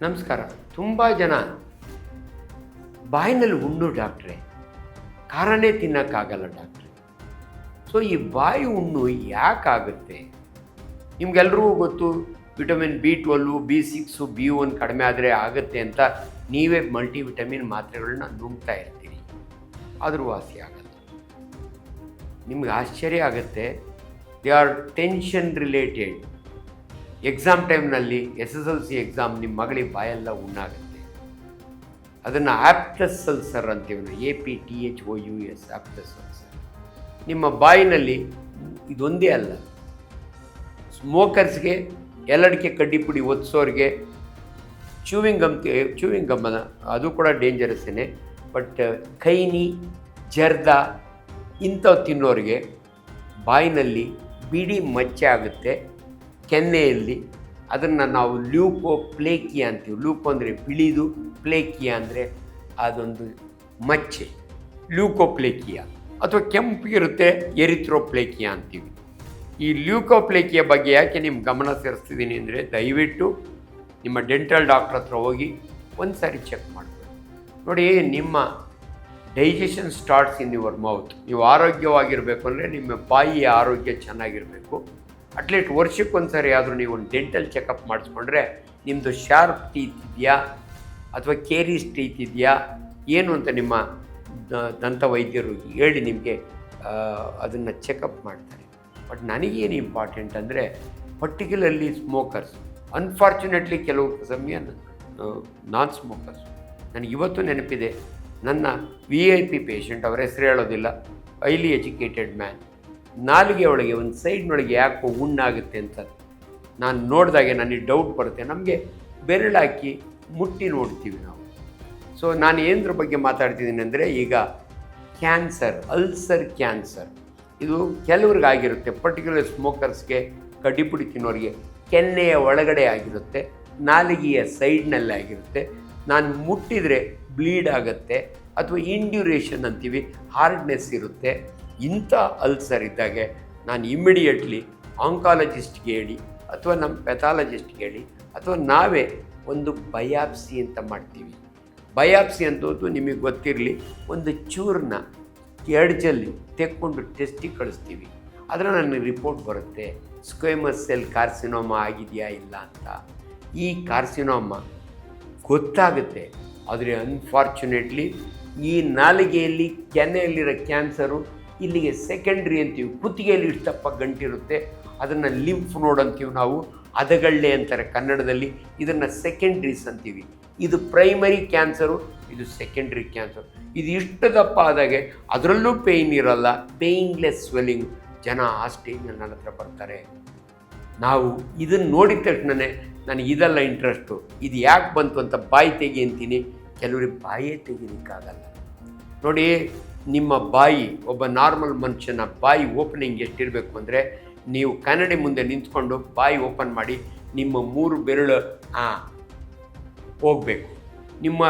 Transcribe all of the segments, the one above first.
ನಮಸ್ಕಾರ. ತುಂಬ ಜನ ಬಾಯಿನಲ್ಲಿ ಹುಣ್ಣು ಡಾಕ್ಟ್ರೆ, ಖಾರನೇ ತಿನ್ನೋಕ್ಕಾಗಲ್ಲ ಡಾಕ್ಟ್ರೆ. ಸೊ ಈ ಬಾಯಿ ಹುಣ್ಣು ಯಾಕಾಗುತ್ತೆ? ನಿಮ್ಗೆಲ್ರಿಗೂ ಗೊತ್ತು, ವಿಟಮಿನ್ B12, B6, B1 ಕಡಿಮೆ ಆದರೆ ಆಗುತ್ತೆ ಅಂತ ನೀವೇ ಮಲ್ಟಿವಿಟಮಿನ್ ಮಾತ್ರೆಗಳನ್ನ ನುಂಗ್ತಾ ಇರ್ತೀರಿ, ಆದರೂ ವಾಸಿ ಆಗಲ್ಲ. ನಿಮ್ಗೆ ಆಶ್ಚರ್ಯ ಆಗುತ್ತೆ. They are tension related. Exam ಟೈಮ್ನಲ್ಲಿ SSLC ಎಕ್ಸಾಮ್ ನಿಮ್ಮ ಮಗಳಿಗೆ ಬಾಯೆಲ್ಲ ಹುಣ್ಣಾಗುತ್ತೆ. ಅದನ್ನು ಆಪ್ಟಸ್ ಅಲ್ಸರ್ ಅಂತೀವಿ ನಾವು, APTHOUS ಆಪ್ಟಸ್ ಅಲ್ಸರ್. ನಿಮ್ಮ ಬಾಯಿನಲ್ಲಿ ಇದೊಂದೇ ಅಲ್ಲ, ಸ್ಮೋಕರ್ಸ್ಗೆ, ಎಲ್ಲಡಿಕೆ ಕಡ್ಡಿ ಪುಡಿ ಒದಿಸೋರಿಗೆ, ಚೂವಿಂಗ್ ಗಮ್ ಅದು ಕೂಡ ಡೇಂಜರಸ್ಸೇ. ಬಟ್ ಖೈನಿ, ಜರ್ದ ಇಂಥವು ತಿನ್ನೋರಿಗೆ ಬಾಯಿನಲ್ಲಿ ಬಿಡಿ ಮಚ್ಚೆ ಆಗುತ್ತೆ, ಕೆನ್ನೆಯಲ್ಲಿ. ಅದನ್ನು ನಾವು ಲ್ಯೂಕೋಪ್ಲೇಕಿಯಾ ಅಂತೀವಿ. ಲ್ಯೂಕೋ ಅಂದರೆ ಬಿಳಿದು, ಪ್ಲೇಕಿಯಾ ಅಂದರೆ ಅದೊಂದು ಮಚ್ಚೆ, ಲ್ಯೂಕೋಪ್ಲೇಕಿಯಾ. ಅಥವಾ ಕೆಂಪಿಗಿರುತ್ತೆ, ಎರಿಥ್ರೋಪ್ಲೇಕಿಯಾ ಅಂತೀವಿ. ಈ ಲ್ಯೂಕೋಪ್ಲೇಕಿಯಾ ಬಗ್ಗೆ ಯಾಕೆ ನಿಮ್ಮ ಗಮನ ಸೇರಿಸ್ತಿದ್ದೀನಿ ಅಂದರೆ, ದಯವಿಟ್ಟು ನಿಮ್ಮ ಡೆಂಟಲ್ ಡಾಕ್ಟ್ರ್ ಹತ್ರ ಹೋಗಿ ಒಂದು ಸಾರಿ ಚೆಕ್ ಮಾಡಬೇಕು. ನೋಡಿ, ನಿಮ್ಮ digestion starts in your mouth. ನೀವು ಆರೋಗ್ಯವಾಗಿರಬೇಕು ಅಂದರೆ ನಿಮ್ಮ ಬಾಯಿಯ ಆರೋಗ್ಯ ಚೆನ್ನಾಗಿರಬೇಕು. ಅಟ್ಲೀಸ್ಟ್ ವರ್ಷಕ್ಕೊಂದು ಸಾರಿ ಆದರೂ ನೀವು ಒಂದು ಡೆಂಟಲ್ ಚೆಕಪ್ ಮಾಡಿಸ್ಕೊಂಡ್ರೆ ನಿಮ್ಮದು ಶಾರ್ಪ್ ಟೀತ್ ಇದೆಯಾ ಅಥವಾ ಕೇರೀಸ್ ಟೀತ್ ಇದೆಯಾ ಏನು ಅಂತ ನಿಮ್ಮ ದಂತ ವೈದ್ಯರು ಹೇಳಿ ನಿಮಗೆ ಅದನ್ನು ಚೆಕಪ್ ಮಾಡ್ತಾರೆ. ಬಟ್ ನನಗೇನು ಇಂಪಾರ್ಟೆಂಟ್ ಅಂದರೆ, ಪರ್ಟಿಕ್ಯುಲರ್ಲಿ ಸ್ಮೋಕರ್ಸ್, ಅನ್ಫಾರ್ಚುನೇಟ್ಲಿ ಕೆಲವು ಸಮಯ ನಾನ್ ಸ್ಮೋಕರ್ಸ್. ನನಗಿವತ್ತು ನೆನಪಿದೆ, ನನ್ನ VIP ಪೇಷಂಟ್, ಅವರ ಹೆಸರು ಹೇಳೋದಿಲ್ಲ, ಹೈಲಿ ಎಜುಕೇಟೆಡ್ ಮ್ಯಾನ್, ನಾಲಿಗೆ ಒಳಗೆ ಒಂದು ಸೈಡ್ನೊಳಗೆ ಯಾಕೋ ಹುಣ್ಣಾಗುತ್ತೆ ಅಂತ ನಾನು ನೋಡಿದಾಗೆ ನನಗೆ ಡೌಟ್ ಬರುತ್ತೆ. ನಮಗೆ ಬೆರಳಾಕಿ ಮುಟ್ಟಿ ನೋಡ್ತೀವಿ ನಾವು. ಸೊ ನಾನು ಏನರ ಬಗ್ಗೆ ಮಾತಾಡ್ತಿದ್ದೀನಿ ಅಂದರೆ, ಈಗ ಕ್ಯಾನ್ಸರ್, ಅಲ್ಸರ್ ಕ್ಯಾನ್ಸರ್, ಇದು ಕೆಲವ್ರಿಗೆ ಆಗಿರುತ್ತೆ. ಪರ್ಟಿಕ್ಯುಲರ್ ಸ್ಮೋಕರ್ಸ್ಗೆ, ಕಡ್ಡಿಪುಡಿ ತಿನ್ನೋರಿಗೆ ಕೆನ್ನೆಯ ಒಳಗಡೆ ಆಗಿರುತ್ತೆ, ನಾಲಿಗೆಯ ಸೈಡ್ನಲ್ಲೇ ಆಗಿರುತ್ತೆ. ನಾನು ಮುಟ್ಟಿದರೆ ಬ್ಲೀಡ್ ಆಗುತ್ತೆ, ಅಥವಾ ಇಂಡ್ಯೂರೇಷನ್ ಅಂತೀವಿ, ಹಾರ್ಡ್ನೆಸ್ ಇರುತ್ತೆ. ಇಂಥ ಅಲ್ಸರ್ ಇದ್ದಾಗೆ ನಾನು ಇಮ್ಮಿಡಿಯೇಟ್ಲಿ ಆಂಕಾಲಜಿಸ್ಟ್ಗೆ ಹೇಳಿ, ಅಥವಾ ನಮ್ಮ ಪೆಥಾಲಜಿಸ್ಟ್ಗೆ ಹೇಳಿ, ಅಥವಾ ನಾವೇ ಒಂದು ಬಯಾಪ್ಸಿ ಅಂತ ಮಾಡ್ತೀವಿ. ಬಯಾಪ್ಸಿ ಅಂತದ್ದು ನಿಮಗೆ ಗೊತ್ತಿರಲಿ, ಒಂದು ಚೂರನ್ನ ಎಡ್ಜಲ್ಲಿ ತೆಕ್ಕೊಂಡು ಟೆಸ್ಟಿಗೆ ಕಳಿಸ್ತೀವಿ. ಅದರ ನನಗೆ ರಿಪೋರ್ಟ್ ಬರುತ್ತೆ, ಸ್ಕ್ವೇಮಸ್ ಸೆಲ್ ಕಾರ್ಸಿನೋಮಾ ಆಗಿದೆಯಾ ಇಲ್ಲ ಅಂತ. ಈ ಕಾರ್ಸಿನೋಮಾ ಗೊತ್ತಾಗುತ್ತೆ, ಆದರೆ ಅನ್ಫಾರ್ಚುನೇಟ್ಲಿ ಈ ನಾಲಿಗೆಯಲ್ಲಿ, ಕೆನ್ನೆಯಲ್ಲಿರೋ ಕ್ಯಾನ್ಸರು ಇಲ್ಲಿಗೆ ಸೆಕೆಂಡ್ರಿ ಅಂತೀವಿ. ಕುತ್ತಿಗೆಯಲ್ಲಿ ಇಷ್ಟಪ್ಪ ಗಂಟಿರುತ್ತೆ, ಅದನ್ನು ಲಿಂಫ್ ನೋಡ್ ಅಂತೀವಿ ನಾವು, ಅದಗಳ್ಳೆ ಅಂತಾರೆ ಕನ್ನಡದಲ್ಲಿ. ಇದನ್ನು ಸೆಕೆಂಡ್ರೀಸ್ ಅಂತೀವಿ. ಇದು ಪ್ರೈಮರಿ ಕ್ಯಾನ್ಸರು, ಇದು ಸೆಕೆಂಡ್ರಿ ಕ್ಯಾನ್ಸರ್. ಇದು ಇಷ್ಟು ದಪ್ಪ ಆದಾಗೆ ಅದರಲ್ಲೂ ಪೇಯ್ನ್ ಇರಲ್ಲ, ಪೇಯ್ನ್ಲೆಸ್ ಸ್ವೆಲ್ಲಿಂಗ್. ಜನ ಆ ಸ್ಟೇಜ್ನಲ್ಲಿ ನನ್ನ ಹತ್ರ ಬರ್ತಾರೆ. ನಾವು ಇದನ್ನು ನೋಡಿದ ತಕ್ಷಣವೇ ನನಗೆ ಇದೆಲ್ಲ ಇಂಟ್ರೆಸ್ಟು, ಇದು ಯಾಕೆ ಬಂತು ಅಂತ ಬಾಯಿ ತೆಗಿ ಅಂತೀನಿ. ಕೆಲವರಿಗೆ ಬಾಯೇ ತೆಗಿಲಿಕ್ಕಾಗಲ್ಲ. ನೋಡಿ, ನಿಮ್ಮ ಬಾಯಿ, ಒಬ್ಬ ನಾರ್ಮಲ್ ಮನುಷ್ಯನ ಬಾಯಿ ಓಪನಿಂಗ್ ಎಷ್ಟಿರಬೇಕು ಅಂದರೆ, ನೀವು ಕನ್ನಡಿ ಮುಂದೆ ನಿಂತ್ಕೊಂಡು ಬಾಯಿ ಓಪನ್ ಮಾಡಿ ನಿಮ್ಮ 3 ಬೆರಳು ಹೋಗಬೇಕು. ನಿಮ್ಮ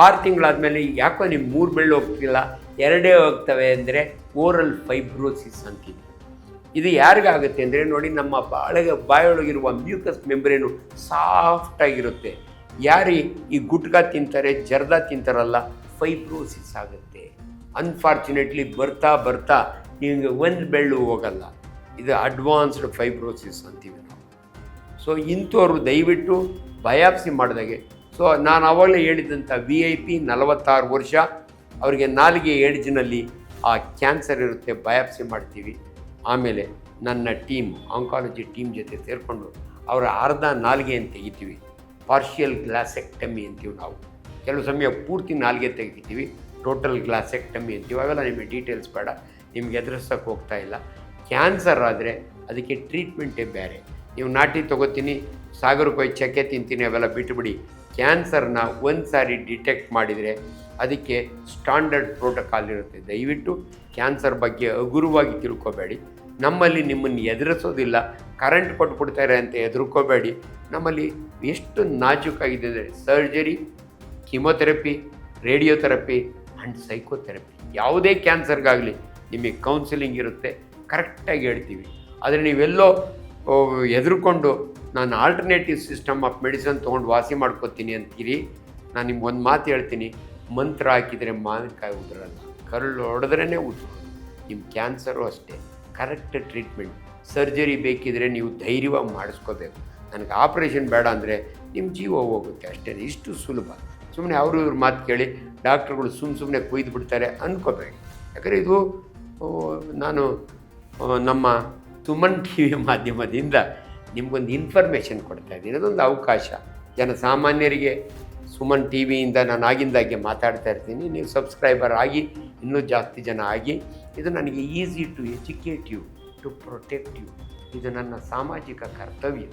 6 ತಿಂಗಳಾದಮೇಲೆ ಯಾಕೋ ನಿಮ್ಮ 3 ಬೆರಳು ಹೋಗ್ತಿಲ್ಲ, 2 ಹೋಗ್ತವೆ ಅಂದರೆ ಓರಲ್ ಫೈಬ್ರೋಸಿಸ್ ಅಂತೀವಿ. ಇದು ಯಾರಿಗಾಗುತ್ತೆ ಅಂದರೆ, ನೋಡಿ, ನಮ್ಮ ಬಾಯೊಳಗಿರುವ ಮ್ಯೂಕಸ್ ಮೆಂಬ್ರೇನು ಸಾಫ್ಟಾಗಿರುತ್ತೆ. ಯಾರು ಈ ಗುಟ್ಕಾ ತಿಂತಾರೆ, ಜರ್ದ ತಿಂತಾರಲ್ಲ, ಫೈಬ್ರೋಸಿಸ್ ಆಗುತ್ತೆ. ಅನ್ಫಾರ್ಚುನೇಟ್ಲಿ ಬರ್ತಾ ಬರ್ತಾ ನಿಮಗೆ ಒಂದು ಬೆಳ್ಳು ಹೋಗಲ್ಲ. ಇದು ಅಡ್ವಾನ್ಸ್ಡ್ ಫೈಬ್ರೋಸಿಸ್ ಅಂತೀವಿ ನಾವು. ಸೊ ಇಂಥವ್ರು ದಯವಿಟ್ಟು ಬಯಾಪ್ಸಿ ಮಾಡಿದಾಗೆ, ಸೊ ನಾನು ಆವಾಗಲೇ ಹೇಳಿದಂಥ VIP 46 ವರ್ಷ, ಅವರಿಗೆ ನಾಲಿಗೆ ಎಡ್ಜ್ನಲ್ಲಿ ಆ ಕ್ಯಾನ್ಸರ್ ಇರುತ್ತೆ, ಬಯಾಪ್ಸಿ ಮಾಡ್ತೀವಿ. ಆಮೇಲೆ ನನ್ನ ಟೀಮ್, ಆಂಕಾಲಜಿ ಟೀಮ್ ಜೊತೆ ಸೇರಿಕೊಂಡು ಅವರ ಅರ್ಧ ನಾಲಿಗೆಯನ್ನು ತೆಗಿತೀವಿ. ಪಾರ್ಷಿಯಲ್ ಗ್ಲಾಸೆಕ್ಟಮಿ ಅಂತೀವಿ ನಾವು. ಕೆಲವು ಸಮಯ ಪೂರ್ತಿ ನಾಲಿಗೆ ತೆಗಿತೀವಿ, ಟೋಟಲ್ ಗ್ಲಾಸೆಕ್ಟಮಿ ಅಂತೀವಿ. ಅವೆಲ್ಲ ನಿಮಗೆ ಡೀಟೇಲ್ಸ್ ಬೇಡ, ನಿಮ್ಗೆ ಎದುರಿಸೋಕ್ಕೆ ಹೋಗ್ತಾ ಇಲ್ಲ. ಕ್ಯಾನ್ಸರ್ ಆದರೆ ಅದಕ್ಕೆ ಟ್ರೀಟ್ಮೆಂಟೇ ಬೇರೆ. ನೀವು ನಾಟಿ ತೊಗೋತೀನಿ, ಸಾಗರಕ್ಕೆ ಹೋಗಿ ಚಕ್ಕೆ ತಿಂತೀನಿ, ಅವೆಲ್ಲ ಬಿಟ್ಟುಬಿಡಿ. ಕ್ಯಾನ್ಸರ್ನ ಒಂದು ಸಾರಿ ಡಿಟೆಕ್ಟ್ ಮಾಡಿದರೆ ಅದಕ್ಕೆ ಸ್ಟ್ಯಾಂಡರ್ಡ್ ಪ್ರೋಟೋಕಾಲ್ ಇರುತ್ತೆ. ದಯವಿಟ್ಟು ಕ್ಯಾನ್ಸರ್ ಬಗ್ಗೆ ಹಗುರವಾಗಿ ತಿಳ್ಕೊಬೇಡಿ. ನಮ್ಮಲ್ಲಿ ನಿಮ್ಮನ್ನು ಎದುರಿಸೋದಿಲ್ಲ, ಕರೆಂಟ್ ಕೊಟ್ಬಿಡ್ತಾರೆ ಅಂತ ಹೆದರ್ಕೋಬೇಡಿ. ನಮ್ಮಲ್ಲಿ ಎಷ್ಟು ನಾಜೂಕಾಗಿದೆ ಅಂದರೆ, surgery, chemotherapy, radiotherapy and psychotherapy. ಯಾವುದೇ ಕ್ಯಾನ್ಸರ್ಗಾಗಲಿ ನಿಮಗೆ ಕೌನ್ಸಿಲಿಂಗ್ ಇರುತ್ತೆ, ಕರೆಕ್ಟಾಗಿ ಹೇಳ್ತೀವಿ. ಆದರೆ ನೀವೆಲ್ಲೋ ಹೆದರ್ಕೊಂಡು ನಾನು ಆಲ್ಟರ್ನೇಟಿವ್ ಸಿಸ್ಟಮ್ ಆಫ್ ಮೆಡಿಸನ್ ತೊಗೊಂಡು ವಾಸಿ ಮಾಡ್ಕೋತೀನಿ ಅಂತೀರಿ. ನಾನು ನಿಮ್ಗೆ ಒಂದು ಮಾತು ಹೇಳ್ತೀನಿ, ಮಂತ್ರ ಹಾಕಿದರೆ ಮಾವಿನಕಾಯಿ ಉದುರಲ್ಲ, ಕರುಳು ಹೊಡೆದ್ರೇ ಉದುರೋದು. ನಿಮ್ಮ ಕ್ಯಾನ್ಸರು ಅಷ್ಟೇ, ಕರೆಕ್ಟ್ ಟ್ರೀಟ್ಮೆಂಟ್. ಸರ್ಜರಿ ಬೇಕಿದ್ರೆ ನೀವು ಧೈರ್ಯವಾಗಿ ಮಾಡಿಸ್ಕೋಬೇಕು. ನನಗೆ ಆಪ್ರೇಷನ್ ಬೇಡ ಅಂದರೆ ನಿಮ್ಮ ಜೀವ ಹೋಗುತ್ತೆ ಅಷ್ಟೇ. ಇಷ್ಟು ಸುಲಭ. ಸುಮ್ಮನೆ ಅವರು ಇವ್ರ ಮಾತು ಕೇಳಿ ಡಾಕ್ಟ್ರುಗಳು ಸುಮ್ಮನೆ ಕೊಯ್ದು ಬಿಡ್ತಾರೆ ಅಂದ್ಕೋಬೇಡಿ. ಯಾಕಂದರೆ ಇದು ನಾನು ನಮ್ಮ ಸುಮನ್ ಟಿ ವಿ ಮಾಧ್ಯಮದಿಂದ ನಿಮಗೊಂದು ಇನ್ಫಾರ್ಮೇಷನ್ ಕೊಡ್ತಾಯಿದ್ದೀನಿ. ಅದೊಂದು ಅವಕಾಶ. ಜನಸಾಮಾನ್ಯರಿಗೆ ಸುಮನ್ ಟಿ ವಿಯಿಂದ ನಾನು ಆಗಿಂದಾಗೆ ಮಾತಾಡ್ತಾ ಇರ್ತೀನಿ. ನೀವು ಸಬ್ಸ್ಕ್ರೈಬರ್ ಆಗಿ, ಇನ್ನೂ ಜಾಸ್ತಿ ಜನ ಆಗಿ. ಇದು ನನಗೆ easy to educate you, to protect you. ಇದು ನನ್ನ ಸಾಮಾಜಿಕ ಕರ್ತವ್ಯ.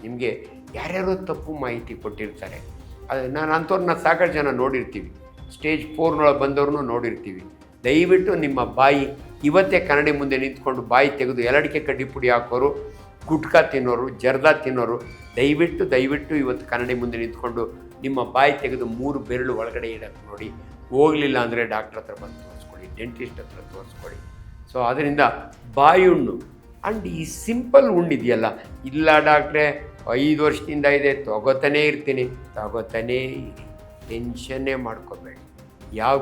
ನಿಮಗೆ ಯಾರ್ಯಾರೋ ತಪ್ಪು ಮಾಹಿತಿ ಕೊಟ್ಟಿರ್ತಾರೆ. ಅದು ನಾನು ಅಂಥವ್ರನ್ನ ಸಾಕಷ್ಟು ಜನ ನೋಡಿರ್ತೀವಿ. ಸ್ಟೇಜ್ 4 ಬಂದವ್ರನ್ನೂ ನೋಡಿರ್ತೀವಿ. ದಯವಿಟ್ಟು ನಿಮ್ಮ ಬಾಯಿ ಇವತ್ತೇ ಕನ್ನಡಿ ಮುಂದೆ ನಿಂತ್ಕೊಂಡು ಬಾಯಿ ತೆಗೆದು ಎಲಡಿಕೆ ಕಡ್ಡಿ ಪುಡಿ ಹಾಕೋರು, ಗುಟ್ಕಾ ತಿನ್ನೋರು, ಜರ್ದಾ ತಿನ್ನೋರು, ದಯವಿಟ್ಟು ಇವತ್ತು ಕನ್ನಡಿ ಮುಂದೆ ನಿಂತ್ಕೊಂಡು ನಿಮ್ಮ ಬಾಯಿ ತೆಗೆದು 3 ಬೆರಳು ಒಳಗಡೆ ಇಡಕ್ಕೆ ನೋಡಿ. ಹೋಗಲಿಲ್ಲ ಅಂದರೆ ಡಾಕ್ಟ್ರ್ ಹತ್ರ ಬಂದು ತೋರಿಸ್ಕೊಳ್ಳಿ, ಡೆಂಟಿಸ್ಟ್ ಹತ್ರ ತೋರಿಸ್ಕೊಳ್ಳಿ. ಸೊ ಅದರಿಂದ ಬಾಯಿ ಹುಣ್ಣು ಆ್ಯಂಡ್ ಈ ಸಿಂಪಲ್ ಹುಣ್ಣಿದೆಯಲ್ಲ, ಇಲ್ಲ ಡಾಕ್ಟ್ರೇ 5 ವರ್ಷದಿಂದ ಇದೆ, ತಗೋತಾನೇ ಇರ್ತೀನಿ. ತಗೋತಾನೇ ಇರಿ, ಟೆನ್ಷನ್ನೇ ಮಾಡ್ಕೋಬೇಡಿ. ಯಾವ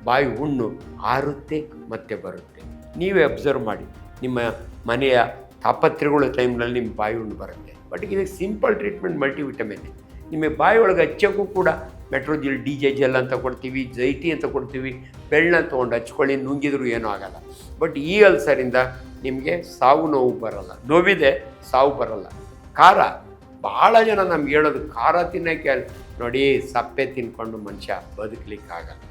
ಬಾಯಿ ಹುಣ್ಣು ಆರುತ್ತೆ ಮತ್ತೆ ಬರುತ್ತೆ. ನೀವೇ ಅಬ್ಸರ್ವ್ ಮಾಡಿ. ನಿಮ್ಮ ಮನೆಯ ತಾಪತ್ರೆಗಳ ಟೈಮ್ನಲ್ಲಿ ನಿಮ್ಮ ಬಾಯಿ ಹುಣ್ಣು ಬರುತ್ತೆ. ಬಟ್ ಇದಕ್ಕೆ ಸಿಂಪಲ್ ಟ್ರೀಟ್ಮೆಂಟ್ ಮಲ್ಟಿವಿಟಮಿನ್. ನಿಮಗೆ ಬಾಯಿ ಒಳಗೆ ಹಚ್ಚೋಕ್ಕೂ ಕೂಡ ಮೆಟ್ರೋಜಿಲ್ DJ ಅಂತ ಕೊಡ್ತೀವಿ, ಜೈಟಿ ಅಂತ ಕೊಡ್ತೀವಿ. ಬೆಳ್ಳನ್ನ ತೊಗೊಂಡು ಹಚ್ಕೊಳ್ಳಿ, ನುಂಗಿದ್ರು ಏನೂ ಆಗೋಲ್ಲ. ಬಟ್ ಈ ಅಲ್ಸರಿಂದ ನಿಮಗೆ ಸಾವು ನೋವು ಬರೋಲ್ಲ. ನೋವಿದೆ, ಸಾವು ಬರೋಲ್ಲ. ಖಾರ, ಭಾಳ ಜನ ನಮ್ಗೆ ಹೇಳೋದು ಖಾರ ತಿನ್ನೋಕ್ಕೆ. ನೋಡಿ, ಸಪ್ಪೆ ತಿನ್ಕೊಂಡು ಮನುಷ್ಯ ಬದುಕಲಿಕ್ಕಾಗಲ್ಲ.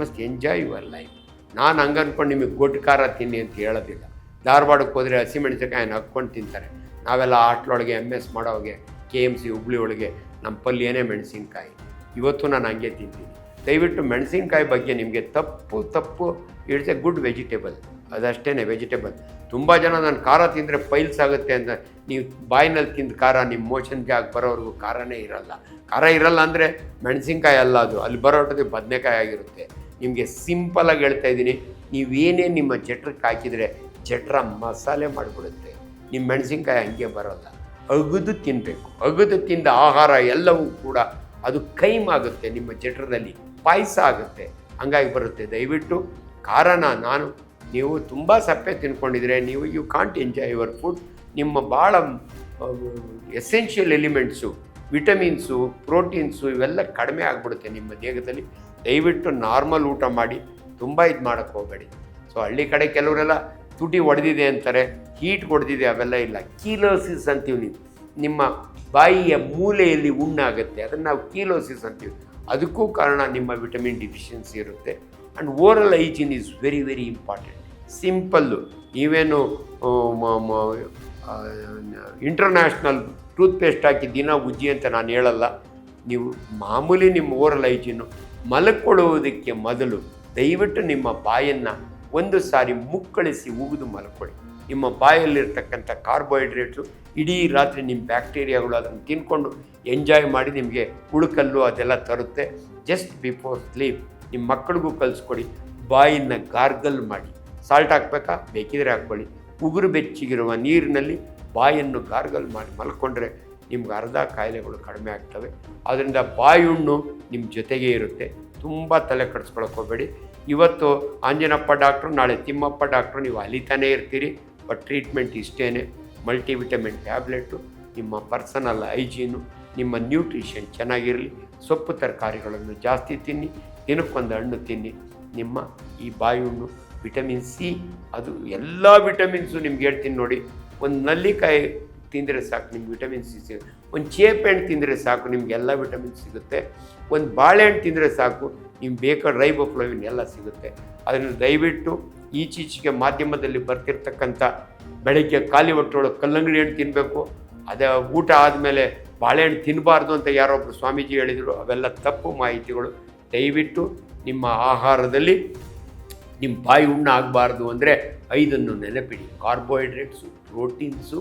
Must enjoy your life. ನಾನು ಹಂಗೆ ಅಂದ್ಕೊಂಡು ನಿಮಗೆ ಗೊಡ್ಡು ಖಾರ ತಿನ್ನಿ ಅಂತ ಹೇಳೋದಿಲ್ಲ. ಧಾರವಾಡಕ್ಕೆ ಹೋದರೆ ಹಸಿಮೆಣಸಿನಕಾಯಿನ ಹಾಕ್ಕೊಂಡು ತಿಂತಾರೆ. ನಾವೆಲ್ಲ ಆಟ್ಲೊಳಗೆ MS ಮಾಡೋಗೆ KMC ಹುಬ್ಳಿ ಒಳಗೆ ನಮ್ಮ ಪಲ್ಯನೇ ಮೆಣಸಿನ್ಕಾಯಿ. ಇವತ್ತು ನಾನು ಹಂಗೆ ತಿಂತೀನಿ. ದಯವಿಟ್ಟು ಮೆಣಸಿನ್ಕಾಯಿ ಬಗ್ಗೆ ನಿಮಗೆ ತಪ್ಪು ಇಟ್ಸ್ ಎ ಗುಡ್ ವೆಜಿಟೇಬಲ್. ಅದಷ್ಟೇ ವೆಜಿಟೇಬಲ್. ತುಂಬ ಜನ ನಾನು ಖಾರ ತಿಂದರೆ ಪೈಲ್ಸ್ ಆಗುತ್ತೆ ಅಂತ. ನೀವು ಬಾಯಿನಲ್ಲಿ ತಿಂದ ಖಾರ ನಿಮ್ಮ ಮೋಷನ್ಗೆ ಆಗಿ ಬರೋವರೆಗೂ ಖಾರನೇ ಇರಲ್ಲ. ಖಾರ ಇರಲ್ಲ ಅಂದರೆ ಮೆಣಸಿನ್ಕಾಯಿ ಅಲ್ಲ, ಅದು ಅಲ್ಲಿ ಬರೋಟದ್ದು ಬದನೆಕಾಯಿ ಆಗಿರುತ್ತೆ. ನಿಮಗೆ ಸಿಂಪಲಾಗಿ ಹೇಳ್ತಾ ಇದ್ದೀನಿ, ನೀವೇನೇ ನಿಮ್ಮ ಜಠರಕ್ಕೆ ಹಾಕಿದರೆ ಜಠರ ಮಸಾಲೆ ಮಾಡಿಬಿಡುತ್ತೆ. ನಿಮ್ಮ ಮೆಣಸಿನ್ಕಾಯಿ ಹಂಗೆ ಬರೋಲ್ಲ. ಅಗದು ತಿನ್ನಬೇಕು. ಅಗದು ತಿಂದ ಆಹಾರ ಎಲ್ಲವೂ ಕೂಡ ಅದು ಕೈಮಾಗುತ್ತೆ, ನಿಮ್ಮ ಜಠರದಲ್ಲಿ ಪಾಯಸ ಆಗುತ್ತೆ, ಹಂಗಾಗಿ ಬರುತ್ತೆ. ದಯವಿಟ್ಟು ಖಾರನ ನೀವು ತುಂಬ ಸಪ್ಪೆ ತಿನ್ಕೊಂಡಿದ್ರೆ you can't enjoy your food. ನಿಮ್ಮ ಭಾಳ ಎಸೆನ್ಷಿಯಲ್ ಎಲಿಮೆಂಟ್ಸು, ವಿಟಮಿನ್ಸು, ಪ್ರೋಟೀನ್ಸು ಇವೆಲ್ಲ ಕಡಿಮೆ ಆಗಿಬಿಡುತ್ತೆ ನಿಮ್ಮ ದೇಹದಲ್ಲಿ. ದಯವಿಟ್ಟು ನಾರ್ಮಲ್ ಊಟ ಮಾಡಿ, ತುಂಬ ಇದು ಮಾಡೋಕ್ಕೆ ಹೋಗಬೇಡಿ. ಸೊ ಹಳ್ಳಿ ಕಡೆ ಕೆಲವರೆಲ್ಲ ತುಟಿ ಒಡೆದಿದೆ ಅಂತಾರೆ, ಹೀಟ್ ಹೊಡೆದಿದೆ, ಅವೆಲ್ಲ ಇಲ್ಲ. ಕೀಲೋಸಿಸ್ ಅಂತೀವಿ. ನೀವು ನಿಮ್ಮ ಬಾಯಿಯ ಮೂಲೆಯಲ್ಲಿ ಹುಣ್ಣಾಗುತ್ತೆ, ಅದನ್ನು ನಾವು ಕೀಲೋಸಿಸ್ ಅಂತೀವಿ. ಅದಕ್ಕೂ ಕಾರಣ ನಿಮ್ಮ ವಿಟಮಿನ್ ಡಿಫಿಷಿಯನ್ಸಿ ಇರುತ್ತೆ. And oral hygiene is very very important. Simple. ನೀವೇನು ಇಂಟರ್ನ್ಯಾಷನಲ್ ಟೂತ್ಪೇಸ್ಟ್ ಹಾಕಿ ದಿನ ಉಜ್ಜಿ ಅಂತ ನಾನು ಹೇಳಲ್ಲ. ನೀವು ಮಾಮೂಲಿ ನಿಮ್ಮ ಓರಲ್ ಹೈಜೀನು. ಮಲ್ಕೊಳ್ಳುವುದಕ್ಕೆ ಮೊದಲು ದಯವಿಟ್ಟು ನಿಮ್ಮ ಬಾಯನ್ನು ಒಂದು ಸಾರಿ ಮುಕ್ಕಳಿಸಿ ಉಗಿದು ಮಲ್ಕೊಳ್ಳಿ. ನಿಮ್ಮ ಬಾಯಲ್ಲಿರ್ತಕ್ಕಂಥ ಕಾರ್ಬೋಹೈಡ್ರೇಟ್ಸು ಇಡೀ ರಾತ್ರಿ ನಿಮ್ಮ ಬ್ಯಾಕ್ಟೀರಿಯಾಗಳು ಅದನ್ನು ತಿನ್ಕೊಂಡು ಎಂಜಾಯ್ ಮಾಡಿ ನಿಮಗೆ ಉಳುಕಲ್ಲು ಅದೆಲ್ಲ ತರುತ್ತೆ. ಜಸ್ಟ್ ಬಿಫೋರ್ ಸ್ಲೀಪ್ ನಿಮ್ಮ ಮಕ್ಕಳಿಗೂ ಕಲಿಸ್ಕೊಡಿ. ಬಾಯಿನ ಗಾರ್ಗಲ್ ಮಾಡಿ. ಸಾಲ್ಟ್ ಹಾಕಬೇಕಾ? ಬೇಕಿದ್ರೆ ಹಾಕ್ಕೊಳ್ಳಿ. ಉಗುರು ಬೆಚ್ಚಗಿರುವ ನೀರಿನಲ್ಲಿ ಬಾಯನ್ನು ಗಾರ್ಗಲ್ ಮಾಡಿ ಮಲ್ಕೊಂಡ್ರೆ ನಿಮ್ಗೆ ಅರ್ಧ ಕಾಯಿಲೆಗಳು ಕಡಿಮೆ ಆಗ್ತವೆ. ಆದ್ದರಿಂದ ಬಾಯಿ ಹುಣ್ಣು ನಿಮ್ಮ ಜೊತೆಗೇ ಇರುತ್ತೆ. ತುಂಬ ತಲೆ ಕೆಡಿಸ್ಕೊಳಕ್ಕೆ ಹೋಗಬೇಡಿ. ಇವತ್ತು ಆಂಜನಪ್ಪ ಡಾಕ್ಟ್ರು, ನಾಳೆ ತಿಮ್ಮಪ್ಪ ಡಾಕ್ಟ್ರು, ನೀವು ಅಲಿತಾನೇ ಇರ್ತೀರಿ. ಬಟ್ ಟ್ರೀಟ್ಮೆಂಟ್ ಇಷ್ಟೇ. ಮಲ್ಟಿವಿಟಮಿನ್ ಟ್ಯಾಬ್ಲೆಟು, ನಿಮ್ಮ ಪರ್ಸನಲ್ ಹೈಜೀನು, ನಿಮ್ಮ ನ್ಯೂಟ್ರಿಷನ್ ಚೆನ್ನಾಗಿರಲಿ. ಸೊಪ್ಪು ತರಕಾರಿಗಳನ್ನು ಜಾಸ್ತಿ ತಿನ್ನಿ. ದಿನಕ್ಕೊಂದು ಹಣ್ಣು ತಿನ್ನಿ. ನಿಮ್ಮ ಈ ಬಾಯಿ ಹುಣ್ಣು, ವಿಟಮಿನ್ C, ಅದು ಎಲ್ಲ ವಿಟಮಿನ್ಸು ನಿಮ್ಗೆ ಹೇಳ್ತೀನಿ ನೋಡಿ. ಒಂದು ನಲ್ಲಿಕಾಯಿ ತಿಂದರೆ ಸಾಕು ನಿಮ್ಗೆ ವಿಟಮಿನ್ C ಸಿಗುತ್ತೆ. ಒಂದು ಚೇಪೆಹಣ್ಣು ತಿಂದರೆ ಸಾಕು ನಿಮ್ಗೆ ಎಲ್ಲ ವಿಟಮಿನ್ ಸಿಗುತ್ತೆ. ಒಂದು ಬಾಳೆಹಣ್ಣು ತಿಂದರೆ ಸಾಕು ನಿಮ್ಗೆ ಬೇಕಾದ ರೈಬೋಫ್ಲೋವಿನ್ ಎಲ್ಲ ಸಿಗುತ್ತೆ. ಅದನ್ನು ದಯವಿಟ್ಟು ಈಚೀಚೆಗೆ ಮಾಧ್ಯಮದಲ್ಲಿ ಬರ್ತಿರ್ತಕ್ಕಂಥ ಬೆಳಗ್ಗೆ ಖಾಲಿ ಹೊಟ್ಟೆಯೊಳಗೆ ಕಲ್ಲಂಗಡಿ ಹಣ್ಣು ತಿನ್ನಬೇಕು, ಅದೇ ಊಟ ಆದಮೇಲೆ ಬಾಳೆಹಣ್ಣು ತಿನ್ನಬಾರ್ದು ಅಂತ ಯಾರೊಬ್ಬರು ಸ್ವಾಮೀಜಿ ಹೇಳಿದರು. ಅವೆಲ್ಲ ತಪ್ಪು ಮಾಹಿತಿಗಳು. ದಯವಿಟ್ಟು ನಿಮ್ಮ ಆಹಾರದಲ್ಲಿ ನಿಮ್ಮ ಬಾಯಿ ಹುಣ್ಣು ಆಗಬಾರ್ದು ಅಂದರೆ 5 ನೆನಪಿಡಿ: carbohydrates, proteins,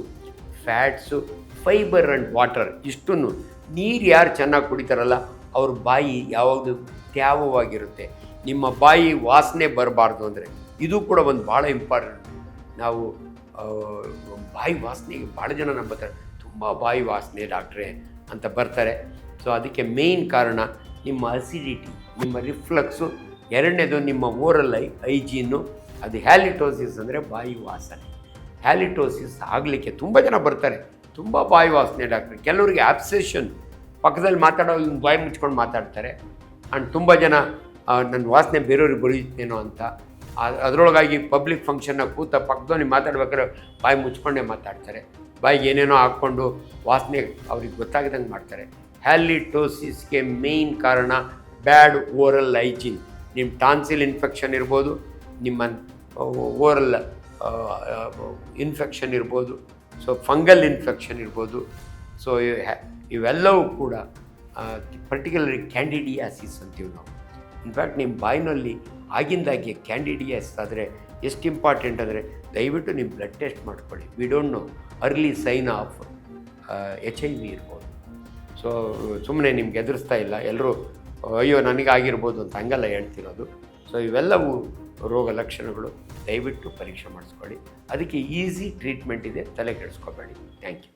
fats, fibre and water. ಇಷ್ಟನ್ನು ನೀರು ಯಾರು ಚೆನ್ನಾಗಿ ಕುಡಿತಾರಲ್ಲ ಅವ್ರ ಬಾಯಿ ಯಾವಾಗಲೂ ತ್ಯಾವವಾಗಿರುತ್ತೆ. ನಿಮ್ಮ ಬಾಯಿ ವಾಸನೆ ಬರಬಾರ್ದು ಅಂದರೆ ಇದು ಕೂಡ ಒಂದು ಭಾಳ ಇಂಪಾರ್ಟೆಂಟ್. ನಾವು ಬಾಯಿ ವಾಸನೆಗೆ ಭಾಳ ಜನ ನಂಬುತ್ತಾರೆ. ತುಂಬ ತುಂಬ ಬಾಯಿ ವಾಸನೆ ಡಾಕ್ಟ್ರೇ ಅಂತ ಬರ್ತಾರೆ. ಸೊ ಅದಕ್ಕೆ ಮೇಯ್ನ್ ಕಾರಣ ನಿಮ್ಮ ಅಸಿಡಿಟಿ, ನಿಮ್ಮ ರಿಫ್ಲಕ್ಸು, ಎರಡನೇದು ನಿಮ್ಮ ಓರಲ್ ಹೈಜೀನು. ಅದು ಹ್ಯಾಲಿಟೋಸಿಸ್ ಅಂದರೆ ಬಾಯಿ ವಾಸನೆ. ಹ್ಯಾಲಿಟೋಸಿಸ್ ಆಗಲಿಕ್ಕೆ ತುಂಬ ಜನ ಬರ್ತಾರೆ, ತುಂಬ ಬಾಯಿ ವಾಸನೆ ಡಾಕ್ಟ್ರೆ. ಕೆಲವರಿಗೆ ಆಬ್ಸೆಷನ್, ಪಕ್ಕದಲ್ಲಿ ಮಾತಾಡೋ ಹಿಂಗೆ ಬಾಯಿ ಮುಚ್ಕೊಂಡು ಮಾತಾಡ್ತಾರೆ. ಆ್ಯಂಡ್ ತುಂಬ ಜನ ನನ್ನ ವಾಸನೆ ಬೇರೆಯವ್ರಿಗೆ ಬರೀತೇನೋ ಅಂತ ಅದರೊಳಗಾಗಿ ಪಬ್ಲಿಕ್ ಫಂಕ್ಷನ್ನಾಗ ಕೂತ ಪಕ್ಕದವ್ನಿಗೆ ಮಾತಾಡ್ಬೇಕಾದ್ರೆ ಬಾಯಿ ಮುಚ್ಕೊಂಡೇ ಮಾತಾಡ್ತಾರೆ. ಬಾಯಿಗೆ ಏನೇನೋ ಹಾಕ್ಕೊಂಡು ವಾಸನೆ ಅವ್ರಿಗೆ ಗೊತ್ತಾಗ್ದಂಗೆ ಮಾಡ್ತಾರೆ. ಹ್ಯಾಲಿಟೋಸಿಸ್ಗೆ ಮೇಯ್ನ್ ಕಾರಣ ಬ್ಯಾಡ್ ಓರಲ್ ಹೈಜೀನ್. ನಿಮ್ಮ ಟಾನ್ಸಿಲ್ ಇನ್ಫೆಕ್ಷನ್ ಇರ್ಬೋದು, ನಿಮ್ಮ ಓರಲ್ ಇನ್ಫೆಕ್ಷನ್ ಇರ್ಬೋದು, ಸೊ ಫಂಗಲ್ ಇನ್ಫೆಕ್ಷನ್ ಇರ್ಬೋದು. ಸೊ ಇವೆಲ್ಲವೂ ಕೂಡ ಪರ್ಟಿಕ್ಯುಲರ್ಲಿ ಕ್ಯಾಂಡಿಡಿಯಾಸಿಸ್ ಅಂತೀವಿ ನಾವು. ಇನ್ಫ್ಯಾಕ್ಟ್ ನಿಮ್ಮ ಬಾಯಿನಲ್ಲಿ ಆಗಿಂದಾಗೆ ಕ್ಯಾಂಡಿಡಿಯಾಸಿಸ್ ಆದರೆ ಎಷ್ಟು ಇಂಪಾರ್ಟೆಂಟ್ ಅಂದರೆ ದಯವಿಟ್ಟು ನಿಮ್ಮ ಬ್ಲಡ್ ಟೆಸ್ಟ್ ಮಾಡ್ಕೊಳ್ಳಿ. We don't know early sign of HIV ಇರ್ಬೋದು. ಸೊ ಸುಮ್ಮನೆ ನಿಮ್ಗೆ ಎದುರಿಸ್ತಾ ಇಲ್ಲ, ಎಲ್ಲರೂ ಅಯ್ಯೋ ನನಗಾಗಿರ್ಬೋದು ಅಂತ ಹಂಗಲ್ಲ ಹೇಳ್ತಿರೋದು. ಸೊ ಇವೆಲ್ಲವೂ ರೋಗ ಲಕ್ಷಣಗಳು. ದಯವಿಟ್ಟು ಪರೀಕ್ಷೆ ಮಾಡಿಸ್ಕೊಳ್ಳಿ. ಅದಕ್ಕೆ ಈಸಿ ಟ್ರೀಟ್ಮೆಂಟ್ ಇದೆ, ತಲೆ ಕೆಡಿಸ್ಕೋಬೇಡಿ. Thank you.